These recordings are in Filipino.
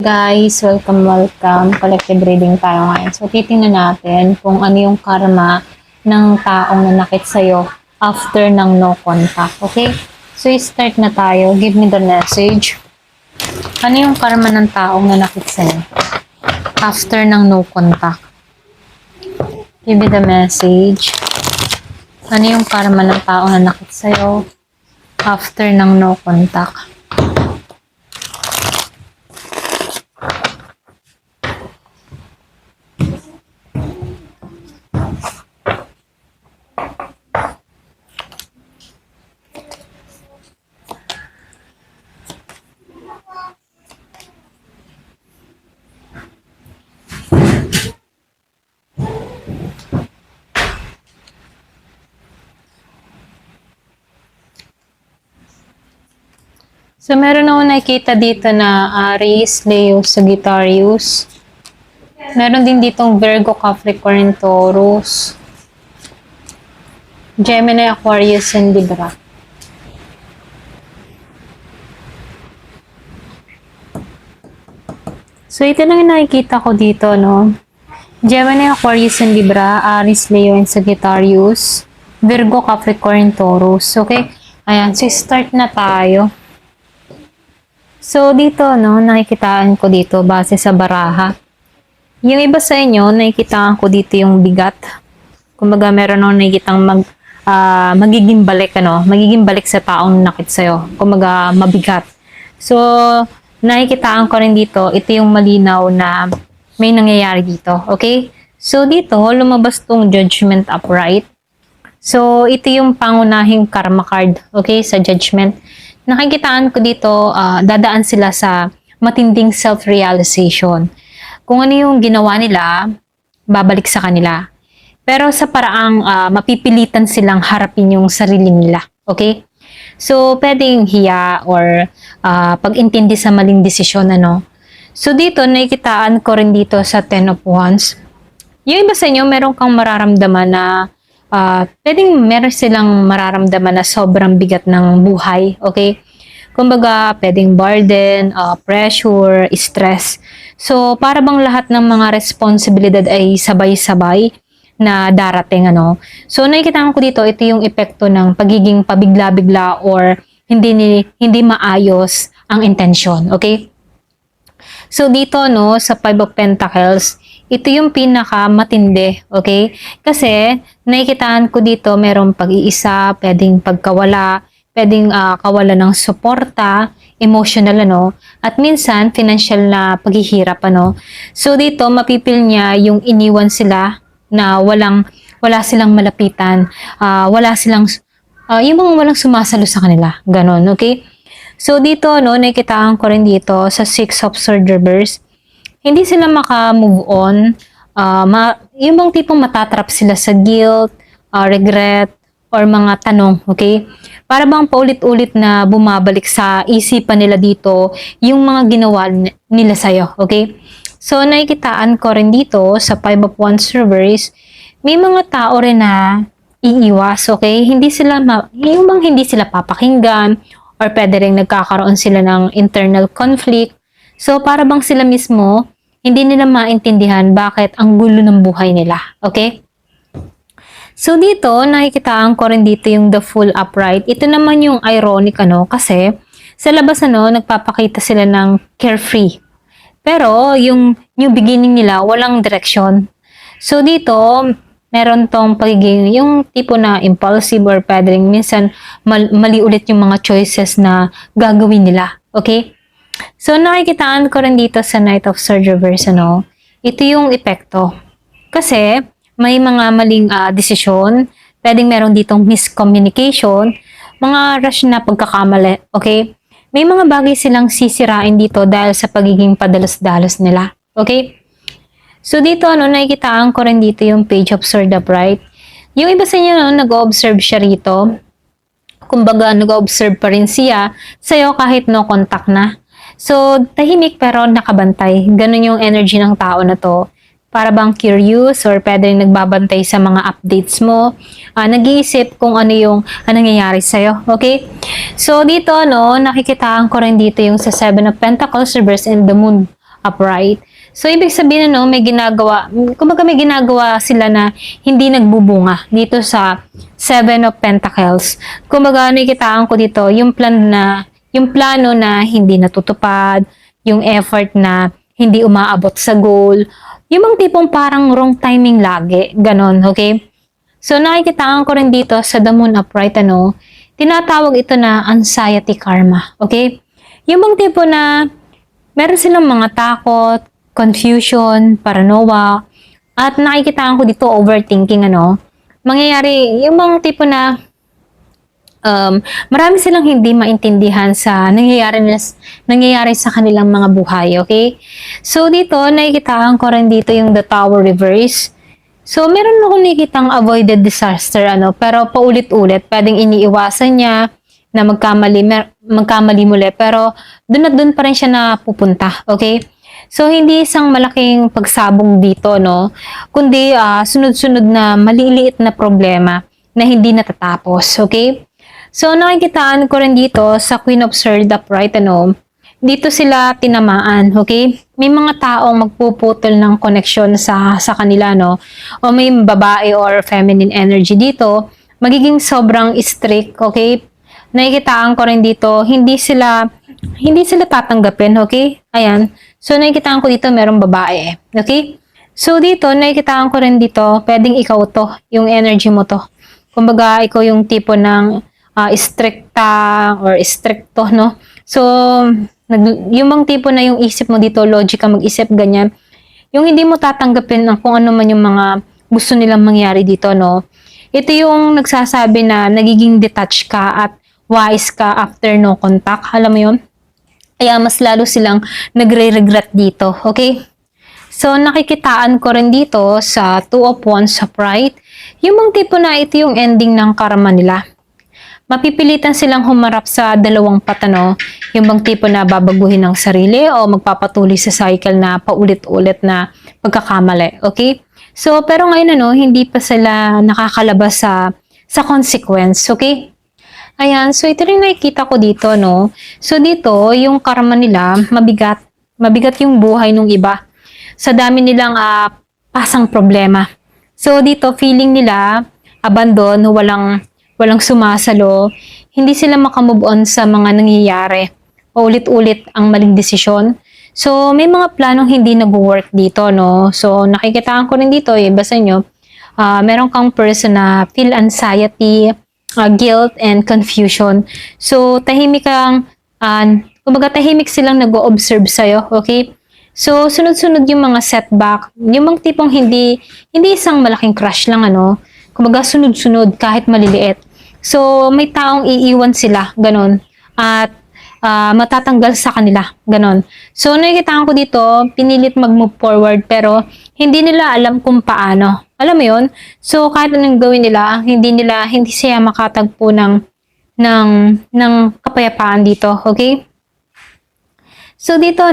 Guys, welcome. Collective reading tayo ngayon. So, titingnan natin kung ano yung karma ng taong nanakit sa'yo after ng no contact. Okay? So, start na tayo. Give me the message. Ano yung karma ng taong nanakit sa'yo after ng no contact? Give me the message. Ano yung karma ng taong nanakit sa'yo after ng no contact? So, meron ako nakikita dito na Aries, Leo, Sagittarius. Meron din ditong Virgo, Capricorn, Taurus, Gemini, Aquarius, and Libra. So, ito lang yung nakikita ko dito, no? Gemini, Aquarius, and Libra, Aries, Leo, and Sagittarius, Virgo, Capricorn, Taurus. Okay? Ayan. So, start na tayo. So, dito, no, nakikitaan ko dito base sa baraha. Yung iba sa inyo, nakikitaan ko dito yung bigat. Kumbaga, meron akong nakikitang magiging balik sa taong nakit sa'yo. Kumbaga, mabigat. So, nakikitaan ko rin dito, ito yung malinaw na may nangyayari dito. Okay? So, dito, lumabas tong Judgment upright. So, ito yung pangunahing karma card. Okay? Sa Judgment. Nakikitaan ko dito, dadaan sila sa matinding self-realization. Kung ano yung ginawa nila, babalik sa kanila. Pero sa paraang mapipilitan silang harapin yung sarili nila. Okay? So, pwedeng hiya or pag-intindi sa maling desisyon, ano. So, dito, nakikitaan ko rin dito sa Ten of Wands. Yung iba sa inyo, meron kang mararamdaman na pwedeng meron silang mararamdaman na sobrang bigat ng buhay, okay? Kumbaga, pwedeng burden, pressure, stress. So, para bang lahat ng mga responsibilidad ay sabay-sabay na darating, ano? So, nakikita ko dito, ito yung epekto ng pagiging pabigla-bigla or hindi maayos ang intention, okay? So, dito, no, sa Five of Pentacles, ito yung pinaka-matindi, okay? Kasi, nakikitaan ko dito, merong pag-iisa, pwedeng pagkawala, pwedeng kawalan ng suporta, emotional, ano, at minsan, financial na paghihirap, ano. So, dito, mapipil niya yung iniwan sila na wala silang malapitan, yung mga walang sumasalo sa kanila, ganon, okay? So, dito, no, nakikitaan ko rin dito sa Six of Swords reverse, hindi sila maka-move on. Yung bang tipong matatrap sila sa guilt, regret, or mga tanong, okay? Para bang paulit-ulit na bumabalik sa isipan nila dito yung mga ginawa nila sa'yo, okay? So, nakikitaan ko rin dito sa Five of Wands reverse, may mga tao rin na iiwas, okay? Hindi sila papakinggan, or pwede rin nagkakaroon sila ng internal conflict. So, para bang sila mismo, hindi nila maintindihan bakit ang gulo ng buhay nila. Okay? So, dito, nakikitaan ko rin dito yung the Fool upright. Ito naman yung ironic, ano, kasi sa labas, ano, nagpapakita sila ng carefree. Pero, yung new beginning nila, walang direksyon. So, dito, meron tong pagiging, yung tipo na impulsive or pwede rin minsan mali ulit yung mga choices na gagawin nila. Okay? So, nakikitaan ko rin dito sa Knight of Swords reverse, ano, ito yung epekto. Kasi, may mga maling desisyon, pwedeng meron ditong miscommunication, mga rush na pagkakamali, okay? May mga bagay silang sisirain dito dahil sa pagiging padalos-dalos nila, okay? So, dito, ano, nakikitaan ko rin dito yung Page of Swords upright. Yung iba sa inyo, no, nag-observe siya rito. Kumbaga, nag-observe pa rin siya sa'yo kahit no contact na. So, tahimik pero nakabantay. Ganun yung energy ng tao na to. Para bang curious or pwede rin nagbabantay sa mga updates mo. Nag-iisip kung ano yung nangyayari sa'yo. Okay? So, dito, no, nakikitaan ko rin dito yung sa Seven of Pentacles reverse and the Moon upright. So, ibig sabihin may ginagawa, kumbaga may ginagawa sila na hindi nagbubunga dito sa Seven of Pentacles. Kumbaga, nakikitaan ko dito yung plano na hindi natutupad, yung effort na hindi umaabot sa goal, yung mga tipong parang wrong timing lagi, ganon, okay? So, nakikitaan ko rin dito sa The Moon upright, tinatawag ito na anxiety karma, okay? Yung mga tipo na meron silang mga takot, confusion, paranoia, at nakikitaan ko dito overthinking, mangyayari, yung mga tipo na marami silang hindi maintindihan sa nangyayari sa kanilang mga buhay, okay? So, dito, nakikitaan ko rin dito yung The Tower reverse. So, meron akong nakikitang avoided disaster, pero paulit-ulit, pwedeng iniiwasan niya na magkamali muli, pero dun at dun pa rin siya napupunta, okay? So, hindi isang malaking pagsabong dito, kundi sunod-sunod na maliliit na problema na hindi natatapos, okay? So, nakikitaan ko rin dito sa Queen of Swords upright, dito sila tinamaan, okay? May mga taong magpuputol ng koneksyon sa kanila, o may babae or feminine energy dito, magiging sobrang strict, okay? Nakikitaan ko rin dito, hindi sila tatanggapin, okay? Ayan. So, nakikitaan ko dito, merong babae, okay? So, dito, nakikitaan ko rin dito, pwedeng ikaw to, yung energy mo to. Kumbaga, ikaw yung tipo ng stricta or stricto, So, yung mga tipo na yung isip mo dito, logic ka mag-isip, ganyan. Yung hindi mo tatanggapin ng kung ano man yung mga gusto nilang mangyari dito, Ito yung nagsasabi na nagiging detached ka at wise ka after no contact. Alam mo yun? Kaya mas lalo silang nagre-regret dito. Okay? So, nakikitaan ko rin dito sa Two of Wands upright. Yung mga tipo na ito yung ending ng karma nila. Mapipilitan silang humarap sa dalawang patano. Yung bang tipo na babaguhin ng sarili o magpapatuloy sa cycle na paulit-ulit na pagkakamali. Okay? So, pero ngayon hindi pa sila nakakalabas sa consequence. Okay? Ayan, so ito rin nakikita ko dito, So dito, yung karma nila, mabigat. Mabigat yung buhay ng iba. Sa dami nilang pasang problema. So dito, feeling nila, abandon, walang sumasalo, hindi sila makamove on sa mga nangyayari. Ulit-ulit ang maling desisyon. So, may mga planong hindi nag-work dito, So, nakikitaan ko rin dito, basa nyo, meron kang person na feel anxiety, guilt and confusion. So, tahimik silang nag-o-observe sa'yo, okay? So, sunod-sunod yung mga setback, yung mga tipong hindi isang malaking crush lang, Kumbaga, sunod-sunod kahit maliliit. So, may taong iiwan sila, ganon. At matatanggal sa kanila, ganon. So, nakikita ko dito, pinilit mag-move forward, pero hindi nila alam kung paano. Alam mo yun? So, kahit anong gawin nila, hindi siya makatagpo ng kapayapaan dito, okay? So, dito,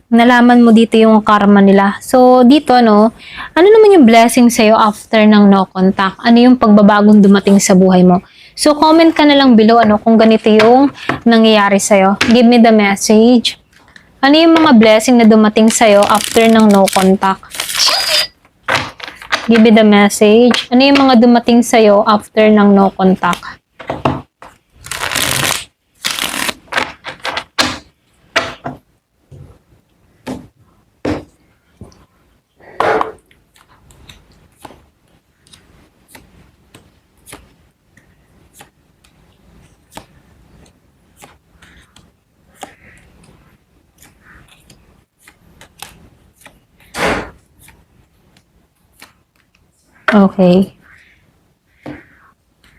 nalaman mo dito yung karma nila. So, dito, ano naman yung blessing sa'yo after ng no contact? Ano yung pagbabagong dumating sa buhay mo? So, comment ka na lang below, kung ganito yung nangyayari sa'yo. Give me the message. Ano yung mga blessing na dumating sa'yo after ng no contact? Give me the message. Ano yung mga dumating sa'yo after ng no contact? Okay.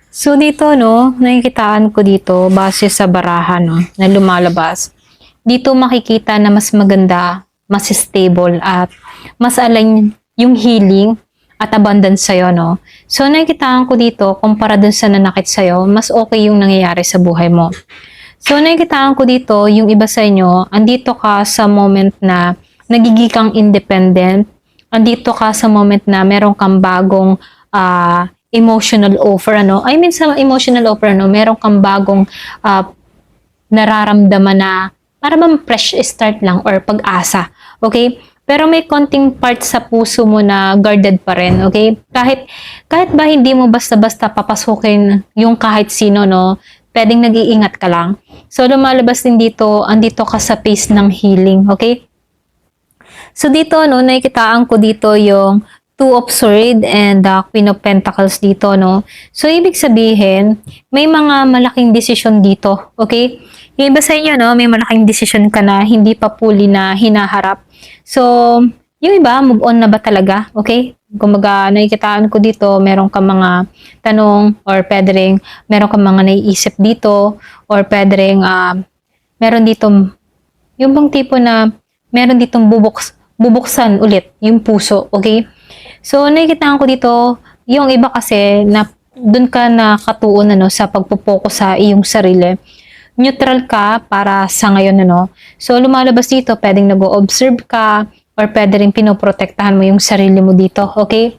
So, dito, nakikitaan ko dito, base sa baraha, na lumalabas. Dito makikita na mas maganda, mas stable, at mas align yung healing at abundance sa'yo, So, nakikitaan ko dito, kumpara dun sa nanakit sa'yo, mas okay yung nangyayari sa buhay mo. So, nakikitaan ko dito, yung iba sa inyo, andito ka sa moment na nagiging kang independent, andito ka sa moment na meron kang bagong emotional offer, I mean, sa emotional offer, meron kang bagong nararamdaman na para bang fresh start lang or pag-asa. Okay? Pero may konting part sa puso mo na guarded pa rin, okay? Kahit ba hindi mo basta-basta papasukin yung kahit sino, no? Pwedeng nag-iingat ka lang. So, lumalabas din dito, andito ka sa phase ng healing, okay? So, dito, no, nakikitaan ko dito yung Two of Swords and the Queen of Pentacles dito, no? So, ibig sabihin, may mga malaking desisyon dito, okay? Yung iba sa inyo, no, may malaking desisyon ka na hindi pa fully na hinaharap. So, yung iba, move on na ba talaga? Okay? Kumbaga, nakikitaan ko dito, meron ka mga tanong or pwede rin, meron ka mga naiisip dito or pwede rin, meron dito, yung bang tipo na meron ditong bubuksan ulit yung puso. Okay? So, nakikitaan ko dito, yung iba kasi na dun ka nakatuon ano, sa pagpupokus sa iyong sarili. Neutral ka para sa ngayon, ano. So, lumalabas dito, pwedeng nag-o-observe ka or pwede rin pinoprotektahan mo yung sarili mo dito, okay?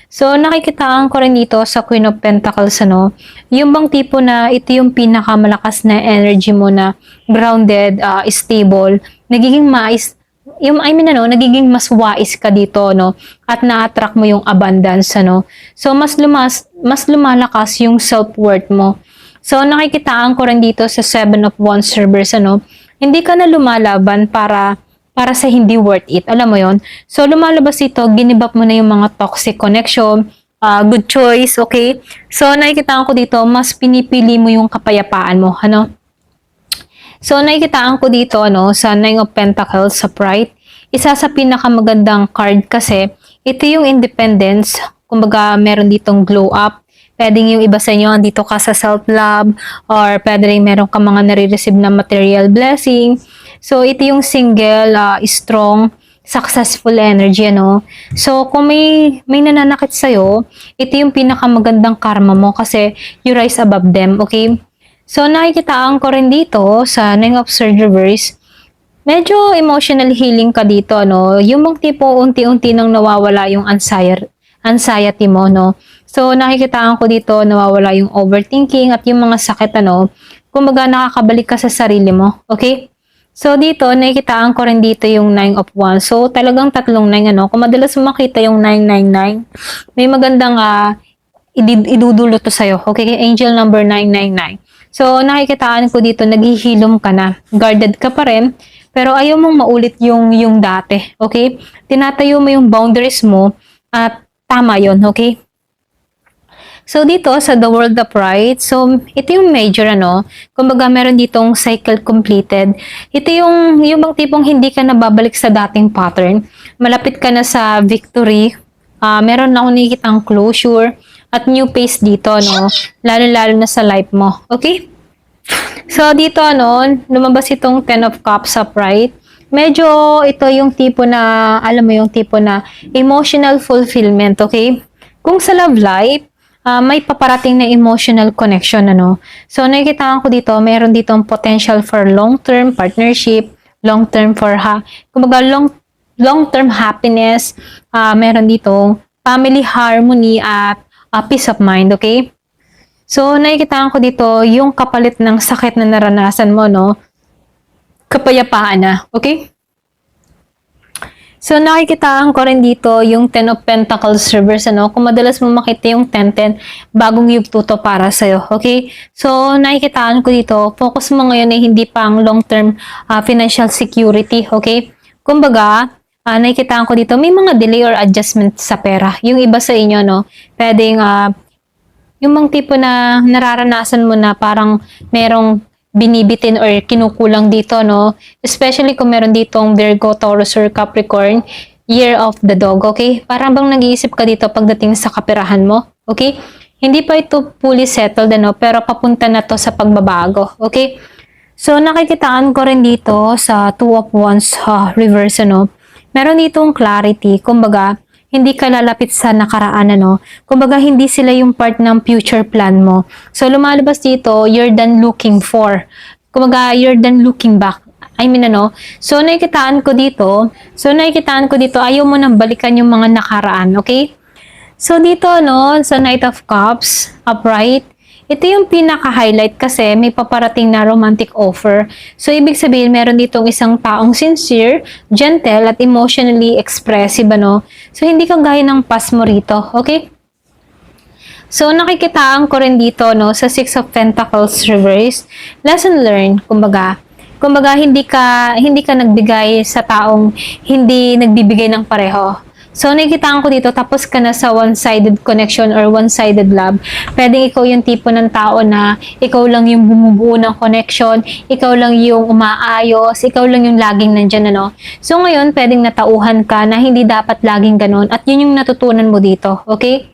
So, nakikitaan ko rin dito sa Queen of Pentacles, ano, yung bang tipo na ito yung pinakamalakas na energy mo na grounded, stable, nagiging nagiging mas wise ka dito, no? At na-attract mo yung abundance, ano? So, mas lumalakas yung self-worth mo. So, nakikitaan ko rin dito sa Seven of Wands reverse, ano, hindi ka na lumalaban para sa hindi worth it. Alam mo yon. So, lumalabas dito, ginibap mo na yung mga toxic connection, good choice, okay? So, nakikitaan ko dito, mas pinipili mo yung kapayapaan mo, ano? So, nakikitaan ko dito, ano, sa Nine of Pentacles, sa Pride, isa sa pinakamagandang card kasi, ito yung independence, kumbaga, meron ditong glow up. Pwedeng yung iba sa inyo, andito ka sa self-love, or pwede rin meron ka mga nare-receive na material blessing. So, ito yung single, strong, successful energy, ano. So, kung may nananakit sa'yo, ito yung pinakamagandang karma mo kasi you rise above them, okay? So, nakikitaan ko rin dito sa Nine of Swords reverse, medyo emotional healing ka dito, no? Yung mga tipo unti-unti nang nawawala yung anxiety mo, no? So, nakikitaan ko dito, nawawala yung overthinking at yung mga sakit, ano, kumbaga nakakabalik ka sa sarili mo, okay? So, dito, nakikitaan ko rin dito yung 9 of Wands. So, talagang tatlong 9, ano, kung madalas mo makita yung 999, may magandang idudulot to sa'yo, okay? Angel number 999. So, nakikitaan ko dito, naghihilom ka na, guarded ka pa rin, pero ayaw mong maulit yung dati, okay? Tinatayo mo yung boundaries mo at tama yon, okay? So, dito sa The World of Pride, so, ito yung major, ano, kumbaga meron ditong cycle completed. Ito yung bang tipong hindi ka nababalik sa dating pattern. Malapit ka na sa victory. Meron na akong nakikitang closure at new pace dito, no, lalo-lalo na sa life mo. Okay? So, dito, ano, lumabas itong Ten of Cups sa Pride. Medyo ito yung tipo na, alam mo yung tipo na emotional fulfillment, okay? Kung sa love life, may paparating na emotional connection, ano. So, nakikitaan ko dito, meron ditong potential for long-term partnership, long-term for kumbaga long-term happiness, meron ditong family harmony at peace of mind, okay? So, nakikitaan ko dito yung kapalit ng sakit na naranasan mo, no? Kapayapaan na, okay? So, nakikitaan ko rin dito yung Ten of Pentacles reverse, ano? Kung madalas mo makita yung 10-10, bagong yugto to para sa'yo, okay? So, nakikitaan ko dito, focus mo ngayon ay hindi pang long-term financial security, okay? Kumbaga, nakikitaan ko dito, may mga delay or adjustment sa pera. Yung iba sa inyo, no? Pwedeng, yung mga tipo na nararanasan mo na parang merong binibitin or kinukulang dito, no? Especially kung meron ditong Virgo, Taurus, or Capricorn, year of the dog, okay? Parang bang nag-iisip ka dito pagdating sa kaperahan mo, okay? Hindi pa ito fully settled, ano? Pero papunta na to sa pagbabago, okay? So, nakikitaan ko rin dito sa Two of Wands reverse, ano? Meron ditong clarity, kumbaga, hindi ka lalapit sa nakaraan, ano. Kumbaga, hindi sila yung part ng future plan mo. So, lumalabas dito, you're done looking for. Kumbaga, you're done looking back. I mean, ano. So, nakikitaan ko dito, ayaw mo nang balikan yung mga nakaraan, okay? So, dito, no, sa Knight of Cups, upright, ito yung pinaka-highlight kasi may paparating na romantic offer. So, ibig sabihin, meron ditong isang taong sincere, gentle, at emotionally expressive, ano? So, hindi ka gaya ng past mo rito, okay? So, nakikitaan ko rin dito, no, sa Six of Pentacles reverse. Lesson learned, kumbaga. Kumbaga, hindi ka nagbigay sa taong hindi nagbibigay ng pareho. So, nakikitaan ko dito, tapos ka na sa one-sided connection or one-sided love. Pwedeng ikaw yung tipo ng tao na ikaw lang yung bumubuo ng connection, ikaw lang yung umaayos, ikaw lang yung laging nandyan, ano. So, ngayon, pwedeng natauhan ka na hindi dapat laging ganon at yun yung natutunan mo dito, okay?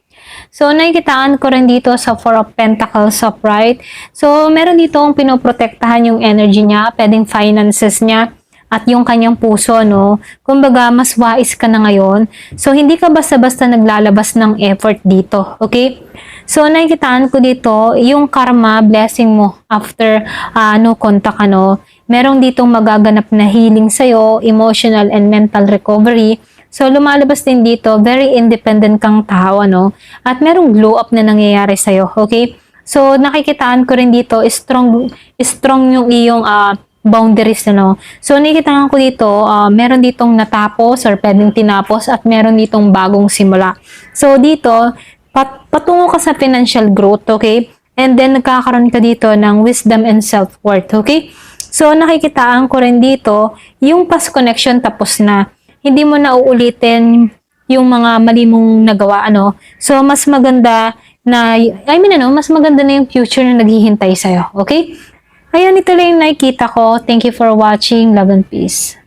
So, nakikitaan ko rin dito sa Four of Pentacles upright. So, meron dito ang pinoprotektahan yung energy niya, pwedeng finances niya, at yung kanyang puso, no? Kumbaga, mas wais ka na ngayon. So, hindi ka basta-basta naglalabas ng effort dito, okay? So, nakikitaan ko dito, yung karma, blessing mo after no contact, ano, merong ditong magaganap na healing sa'yo, emotional and mental recovery. So, lumalabas din dito, very independent kang tao, ano? At merong glow up na nangyayari sa'yo, okay? So, nakikitaan ko rin dito, strong yung iyong boundaries, ano? So, nakikitaan ko dito, meron ditong natapos or pwedeng tinapos at meron ditong bagong simula. So, dito, patungo ka sa financial growth, okay? And then, nagkakaroon ka dito ng wisdom and self-worth, okay? So, nakikitaan ko rin dito, yung past connection tapos na. Hindi mo na uulitin yung mga mali mong nagawa, ano? So, mas maganda na, mas maganda na yung future na naghihintay sa'yo, okay? Ayan, ito lang yung nakikita ko. Thank you for watching. Love and peace.